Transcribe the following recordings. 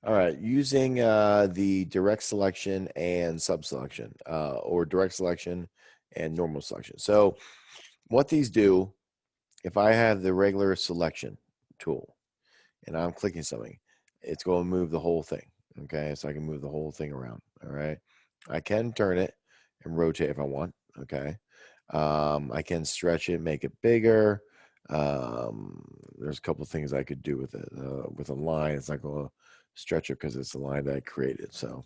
All right, using the direct selection and sub selection, or direct selection and normal selection. So what these do, if I have the regular selection tool and I'm clicking something, it's going to move the whole thing. Okay, so I can move the whole thing around. All right, I can turn it and rotate if I want. Okay, I can stretch it, make it bigger. There's a couple of things I could do with it. With a line, it's not going to stretch it because it's a line that I created. So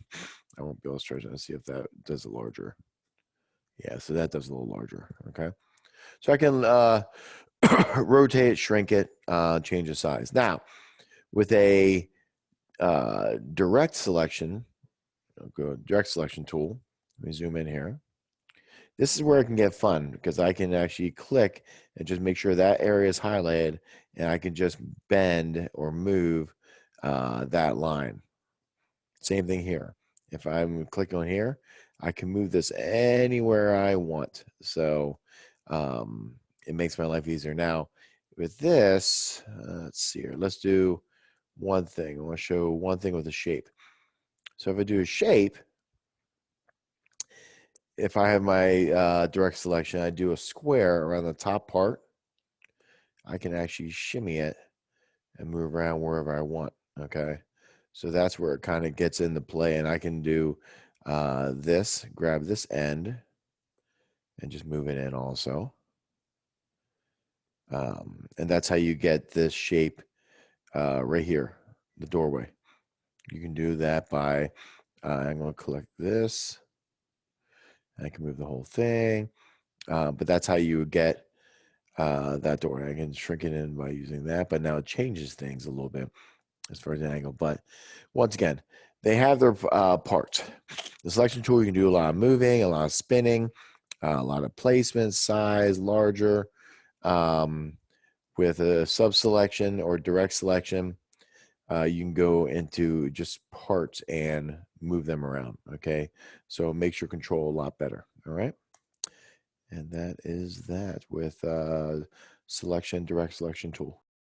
I won't be able to stretch it. Let's see if that does it larger. Yeah, so that does a little larger. Okay, so I can rotate it, shrink it, change the size. Now, with a direct selection, I'll go direct selection tool. Let me zoom in here. This is where it can get fun because I can actually click and just make sure that area is highlighted, and I can just bend or move that line. Same thing here. If I'm clicking on here, I can move this anywhere I want. So it makes my life easier. Now, with this, let's see here. Let's do one thing. I want to show one thing with a shape. So if I do a shape, if I have my direct selection, I do a square around the top part. I can actually shimmy it and move around wherever I want. Okay. So that's where it kind of gets into play. And I can do this, grab this end and just move it in also. And that's how you get this shape right here, the doorway. You can do that by, I'm going to collect this. I can move the whole thing. But that's how you get that doorway. I can shrink it in by using that, but now it changes things a little bit as far as the angle. But once again, they have their parts. The selection tool, you can do a lot of moving, a lot of spinning, a lot of placement, size, larger. With a sub selection or direct selection, you can go into just parts and move them around. Okay, so it makes your control a lot better. All right, and that is that with selection, direct selection tool.